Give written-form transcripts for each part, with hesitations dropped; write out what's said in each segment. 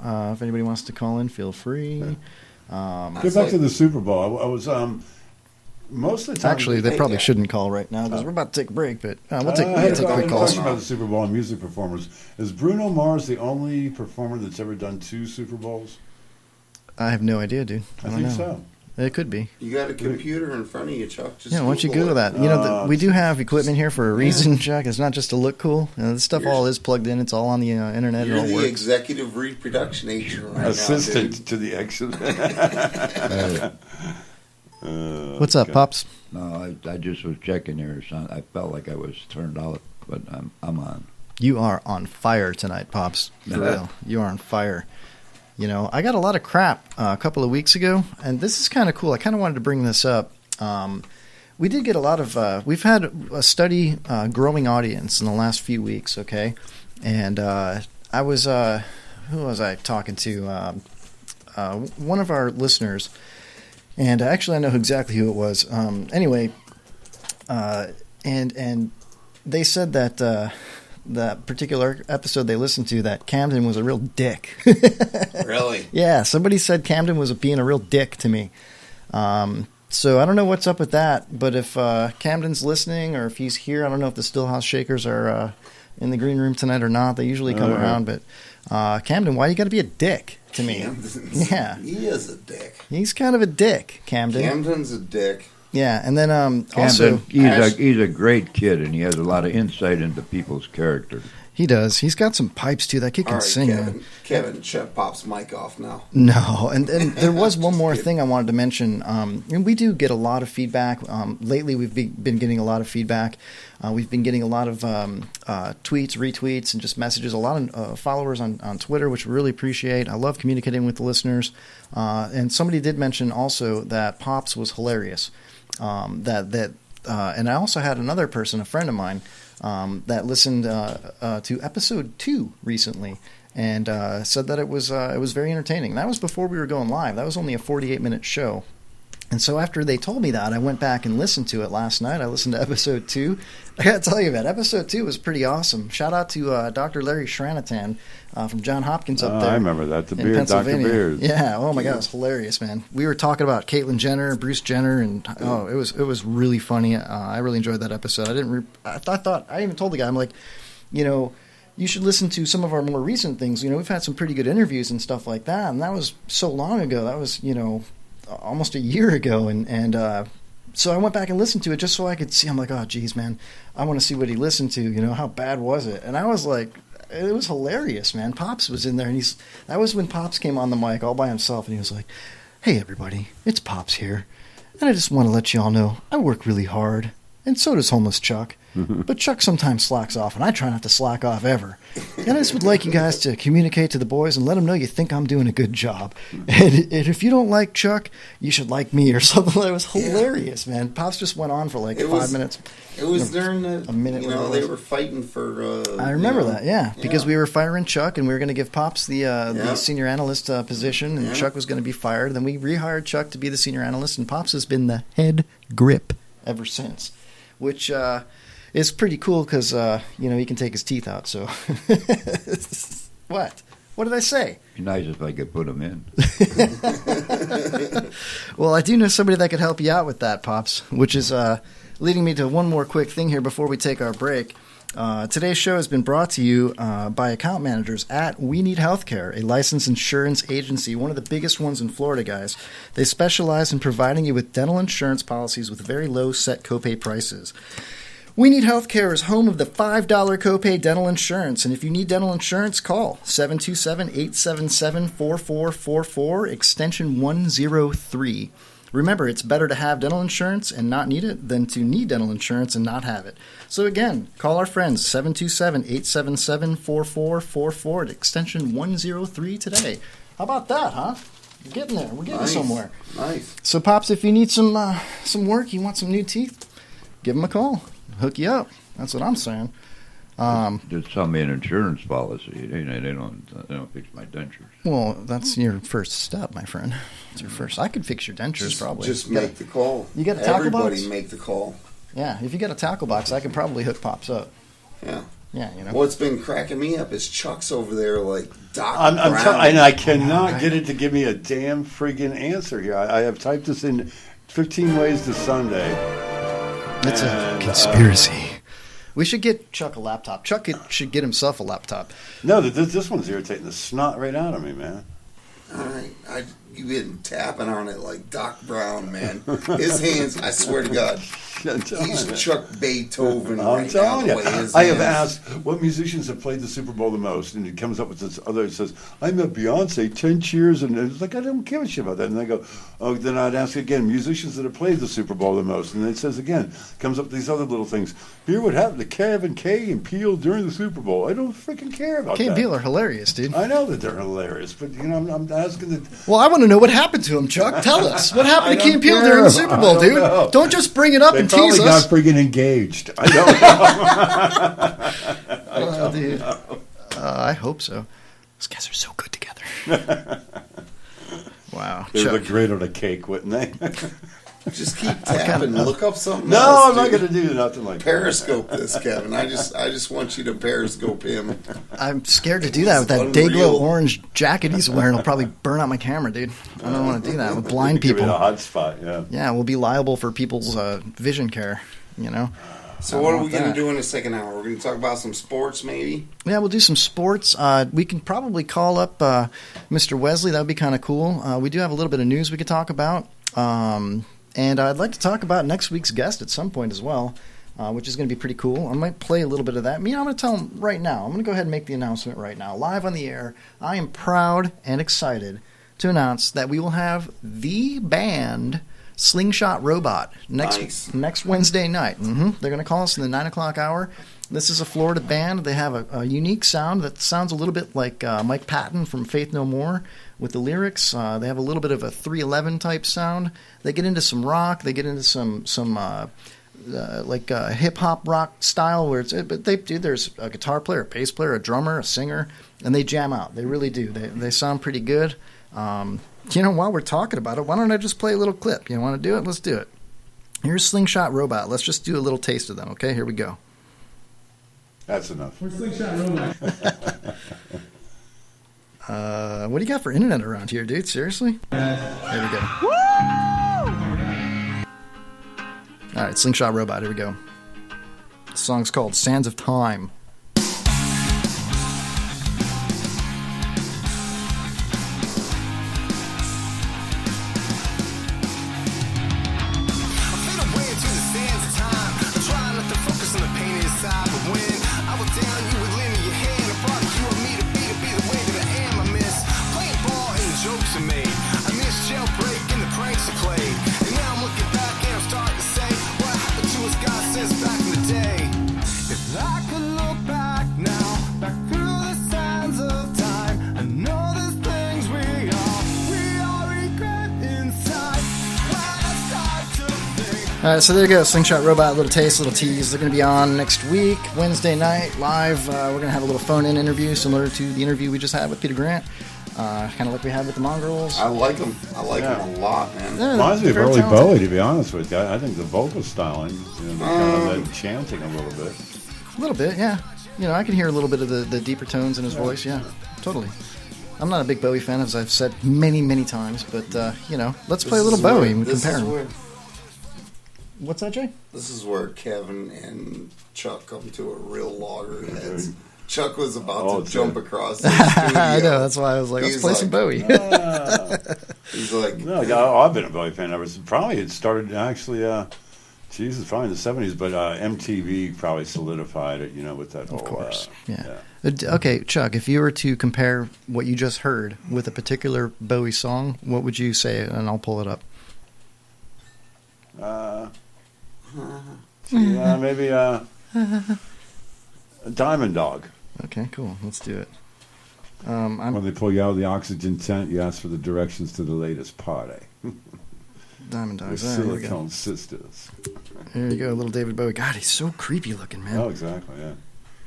If anybody wants to call in, feel free. Get back to the Super Bowl. I was most of the time. Actually, they probably shouldn't call right now because we're about to take a break. But we'll take quick calls. About the Super Bowl and music performers. Is Bruno Mars the only performer that's ever done 2 Super Bowls? I have no idea, dude. I don't think know. so. It could be. You got a computer in front of you, Chuck. Just why don't you Google that? You know, we do have equipment here for a reason, Chuck. It's not just to look cool. This stuff all is plugged in. It's all on the internet. You're it all the works. executive reproduction agent right Assistant now, to the exit. What's up, Pops? No, I just was checking here. I felt like I was turned out, but I'm on. You are on fire tonight, Pops. For real. You are on fire. You know, I got a lot of crap a couple of weeks ago, and this is kind of cool. I kind of wanted to bring this up. We did get a lot of we've had a steady growing audience in the last few weeks, okay? And I was who was I talking to? One of our listeners, and actually I know exactly who it was. Anyway, and they said that that particular episode they listened to, that Camden was a real dick. Really? Yeah, somebody said Camden was being a real dick to me. So I don't know what's up with that, but if Camden's listening or if he's here, I don't know if the Stillhouse Shakers are in the green room tonight or not. They usually come around, but Camden, why you got to be a dick to me? Yeah. He is a dick. He's kind of a dick, Camden. Camden's a dick. Yeah, and then also... Camden, he's a great kid, and he has a lot of insight into people's character. He does. He's got some pipes, too. That kid can sing, man. Kevin, shut Pop's mic off now. No, and there was one more thing I wanted to mention. And we do get a lot of feedback. Lately, we've been getting a lot of feedback. We've been getting a lot of tweets, retweets, and just messages. A lot of followers on Twitter, which we really appreciate. I love communicating with the listeners. And somebody did mention also that Pops was hilarious. And I also had another person, a friend of mine, that listened to episode 2 recently, and said that it was very entertaining. That was before we were going live. That was only a 48-minute show. And so after they told me that, I went back and listened to it last night. I listened to episode 2. I got to tell you, man, episode 2 was pretty awesome. Shout out to Dr. Larry Shranatan from John Hopkins up there. I remember that. The in beard, Pennsylvania. Dr. Beard. Yeah. Oh my God, it was hilarious, man. We were talking about Caitlyn Jenner, Bruce Jenner, and it was really funny. I really enjoyed that episode. I thought I even told the guy, I'm like, you know, you should listen to some of our more recent things. You know, we've had some pretty good interviews and stuff like that, and that was so long ago. That was, you know, almost a year ago, and so I went back and listened to it just so I could see. I'm like, oh, geez, man, I want to see what he listened to. You know, how bad was it? And I was like, it was hilarious, man. Pops was in there, and that was when Pops came on the mic all by himself, and he was like, hey, everybody, it's Pops here, and I just want to let you all know I work really hard, and so does Homeless Chuck. But Chuck sometimes slacks off, and I try not to slack off ever. And I just would like you guys to communicate to the boys and let them know you think I'm doing a good job. And if you don't like Chuck, you should like me or something. It was hilarious, man. Pops just went on for like 5 minutes. It was during a minute. You know, they were fighting for. I remember that, yeah, because we were firing Chuck, and we were going to give Pops the senior analyst position, and Chuck was going to be fired. Then we rehired Chuck to be the senior analyst, and Pops has been the head grip ever since, which. It's pretty cool because, you know, he can take his teeth out, so. What? What did I say? It'd be nice if I could put them in. Well, I do know somebody that could help you out with that, Pops, which is leading me to one more quick thing here before we take our break. Today's show has been brought to you by account managers at We Need Healthcare, a licensed insurance agency, one of the biggest ones in Florida, guys. They specialize in providing you with dental insurance policies with very low set copay prices. We Need Healthcare is home of the $5 copay dental insurance, and if you need dental insurance, call 727-877-4444, extension 103. Remember, it's better to have dental insurance and not need it than to need dental insurance and not have it. So again, call our friends, 727-877-4444 at extension 103 today. How about that, huh? We're getting there. We're getting somewhere. Nice. So, Pops, if you need some work, you want some new teeth, give them a call. Hook you up. That's what I'm saying. Just sell me an insurance policy. They don't fix my dentures. Well, that's your first step, my friend. It's your first. I could fix your dentures, probably. Just make the call. You got a tackle box? Everybody make the call. Yeah, if you got a tackle box, I could probably hook Pops up. Yeah. Yeah, you know. What's been cracking me up is Chuck's over there like Doc And Brown. I cannot get it to give me a damn friggin' answer here. I have typed this in 15 ways to Sunday. It's a conspiracy. We should get Chuck a laptop. Chuck should get himself a laptop. No, this one's irritating the snot right out of me, man. All right, you've been tapping on it like Doc Brown, man. His hands, I swear to God, he's Chuck Beethoven I'm right now. telling The you. way his I have hands- asked what musicians have played the Super Bowl the most, and it comes up with this other. It says, "I met Beyonce 10 years," and it's like I don't give a shit about that. And I go, "Oh," then I'd ask again, musicians that have played the Super Bowl the most, and it says again, comes up with these other little things. Hear what happened to Kevin Kay and Peele during the Super Bowl. I don't freaking care about Kay that. and Peele are hilarious, dude. I know that they're hilarious, but you know, I'm asking the. Well, I want to know what happened to him, Chuck. Tell us. What happened to I Key and don't Peele care. during the Super Bowl, I don't dude? know. Don't just bring it up They and probably tease got us. freaking engaged. I don't know. Dude. I hope so. Those guys are so good together. Wow. They would Chuck. look great on a cake, wouldn't they? Just keep tapping. Look up something No, else. I'm not dude. going to do nothing like that. Periscope this, Kevin. I just want you to periscope him. I'm scared to do that with that Unreal. Dayglow orange jacket he's wearing. It'll probably burn out my camera, dude. I don't want to do that with blind Give it a people. hot spot, yeah. Yeah, we'll be liable for people's vision care, you know? So what are we want going to that. do in the second hour? We're going to talk about some sports, maybe. Yeah, we'll do some sports. We can probably call up Mr. Wesley. That would be kind of cool. We do have a little bit of news we could talk about. And I'd like to talk about next week's guest at some point as well, which is going to be pretty cool. I might play a little bit of that. I'm going to tell him right now. I'm going to go ahead and make the announcement right now. Live on the air, I am proud and excited to announce that we will have the band Slingshot Robot next Wednesday night. They're going to call us in the 9 o'clock hour. This is a Florida band. They have a unique sound that sounds a little bit like Mike Patton from Faith No More with the lyrics. They have a little bit of a 311 type sound. They get into some rock. They get into some hip hop rock style where there's a guitar player, a bass player, a drummer, a singer, and they jam out. They really do. They sound pretty good. While we're talking about it, why don't I just play a little clip? You want to do it? Let's do it. Here's Slingshot Robot. Let's just do a little taste of them. Okay, here we go. That's enough. We're Slingshot Robot. What do you got for internet around here, dude? Seriously? There we go. All right, Slingshot Robot. Here we go. The song's called Sands of Time. All right, so there you go, Slingshot Robot, little taste, little tease. They're going to be on next week, Wednesday night, live. We're going to have a little phone-in interview similar to the interview we just had with Peter Grant, kind of like we had with the Mongrels. I like them. I like them a lot, man. Yeah, Reminds me of very early talented. Bowie, to be honest with you. I think the vocal styling, kind of that chanting a little bit. A little bit, yeah. I can hear a little bit of the deeper tones in his voice, yeah, totally. I'm not a big Bowie fan, as I've said many, many times, but, let's play a little Bowie and compare them. What's that, Jay? This is where Kevin and Chuck come to a real loggerheads. Chuck was about to jump across the studio. I know, that's why I was like, let's play some Bowie. He's like... No, I've been a Bowie fan ever since. Probably it started actually, Jesus, probably in the 70s, but MTV probably solidified it, with that whole... Of course, yeah. Okay, Chuck, if you were to compare what you just heard with a particular Bowie song, what would you say? And I'll pull it up. Maybe Diamond Dog. Okay, cool. Let's do it. When they pull you out of the oxygen tent, you ask for the directions to the latest party. Diamond The Dogs. There we go. Silicone Sisters. There you go, little David Bowie. God, he's so creepy looking, man. Oh, exactly, yeah.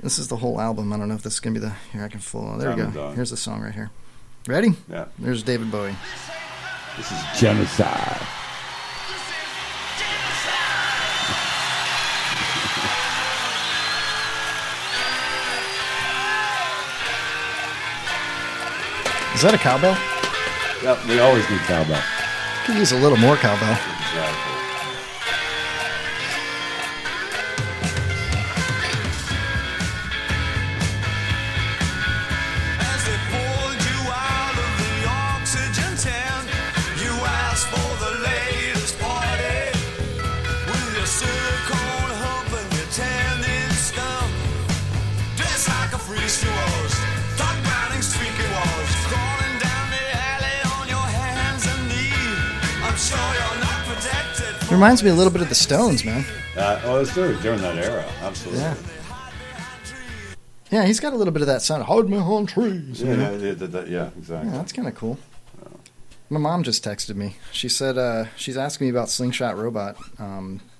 This is the whole album. I don't know if this is going to be the... Here, I can full... There we Diamond go. Dog. Here's the song right here. Ready? Yeah. There's David Bowie. This is genocide. Is that a cowbell? Yeah, we always need cowbell. Could use a little more cowbell. Exactly. As they pulled you out of the oxygen tent, you asked for the latest party. With your silicone hump and your tan-in stump, dressed like a priest you was, Doc Browning streaky was, crawling down the alley on your hands and knees. I'm sure you're not protected. It reminds me a little bit of the Stones, man. It's during that era. Absolutely. Yeah. Yeah, he's got a little bit of that sound. Hold me on trees. you know? Yeah, exactly. Yeah, that's kind of cool. My mom just texted me. She said she's asking me about Slingshot Robot.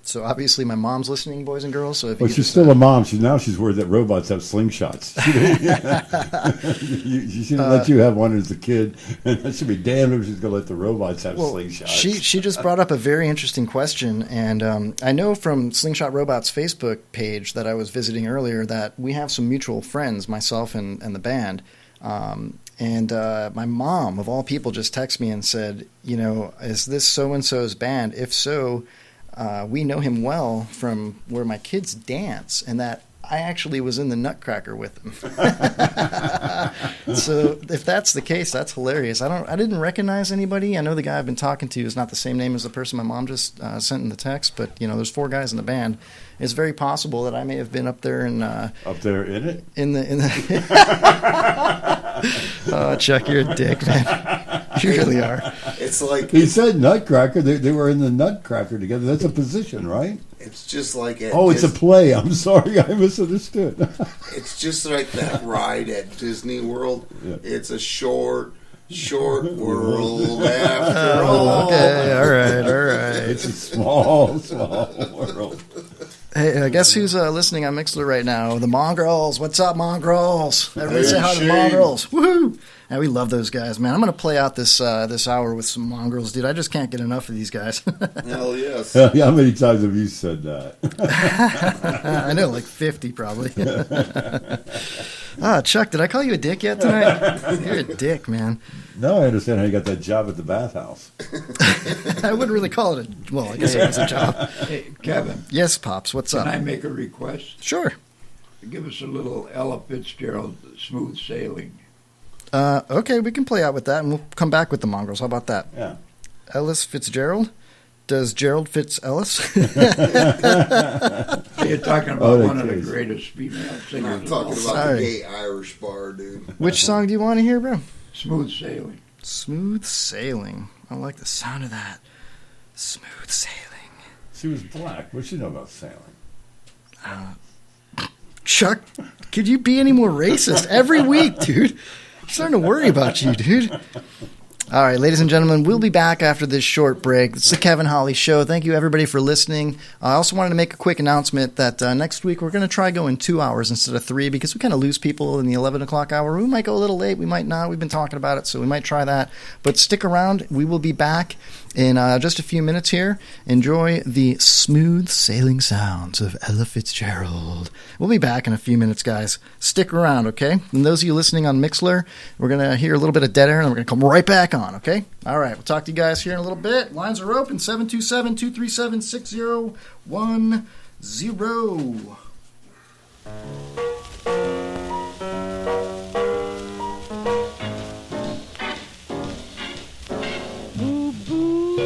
So obviously my mom's listening, boys and girls. So if But you she's just, still a mom. She's worried that robots have slingshots. She shouldn't let you have one as a kid. And should be damned if she's going to let the robots have slingshots. She just brought up a very interesting question, and I know from Slingshot Robot's Facebook page that I was visiting earlier that we have some mutual friends, myself and the band. And my mom, of all people, just texted me and said, you know, is this so-and-so's band? If so, we know him well from where my kids dance, and that I actually was in the Nutcracker with them. So if that's the case, that's hilarious. I didn't recognize anybody. I know the guy I've been talking to is not the same name as the person my mom just sent in the text, but you know, there's 4 guys in the band. It's very possible that I may have been up there and Up there in it? in the. Oh, Chuck, you're a dick, man. You really are. It's like He said Nutcracker. They were in the Nutcracker together. That's a position, right? it's just like at Oh, it's a Dis- play. I'm sorry. I misunderstood. It's just like that ride at Disney World. Yeah. It's a short world after all. Okay, all right. It's a small world. Hey, guess who's listening on Mixler right now? The Mongrels. What's up, Mongrels? Everybody say hi to the Shane. Mongrels. Woohoo! Yeah, we love those guys, man. I'm going to play out this this hour with some Mongrels, dude. I just can't get enough of these guys. Hell yes. Yeah, how many times have you said that? I know, like 50 probably. Chuck, did I call you a dick yet tonight? You're a dick, man. Now I understand how you got that job at the bathhouse. I wouldn't really call it a... Well, I guess it was a job. Hey, Kevin, Yes, Pops, what's can up? I make a request? Sure. Give us a little Ella Fitzgerald, Smooth Sailing. Okay, we can play out with that, and we'll come back with the Mongrels. How about that? Yeah. Ellis Fitzgerald? Does Gerald Fitz Ellis? You're talking about Oh, one of the geez. greatest female singers I'm of talking all about time. Sorry. the gay Irish bar, dude. Which song do you want to hear, bro? Smooth Sailing. Smooth Sailing. I like the sound of that. Smooth Sailing. She was black. What she know about sailing? Chuck, could you be any more racist every week, dude? I'm starting to worry about you, dude. All right, ladies and gentlemen, we'll be back after this short break. It's the Kevin Holly Show. Thank you, everybody, for listening. I also wanted to make a quick announcement that next week we're going to try going 2 hours instead of 3 because we kind of lose people in the 11 o'clock hour. We might go a little late. We might not. We've been talking about it, so we might try that. But stick around. We will be back in just a few minutes here. Enjoy the smooth sailing sounds of Ella Fitzgerald. We'll be back in a few minutes, guys. Stick around, okay? And those of you listening on Mixler, we're going to hear a little bit of dead air, and we're going to come right back on, okay? All right, we'll talk to you guys here in a little bit. Lines are open, 727-237-6010. Boo boo,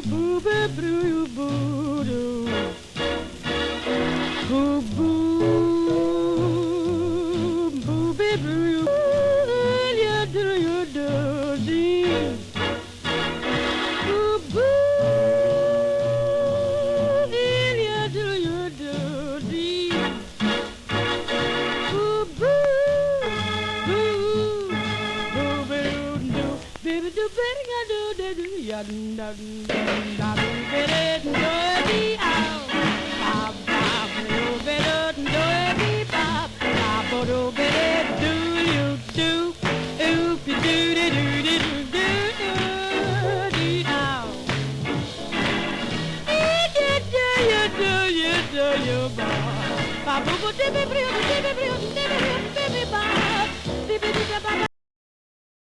boo be boo boo doo. Boo boo, boo be boo you do you do dee. Boo boo, you do you do dee. Boo boo, boo. Baby, do better, do, do, do, ya, da, da, da, da, da, da, da, da, da,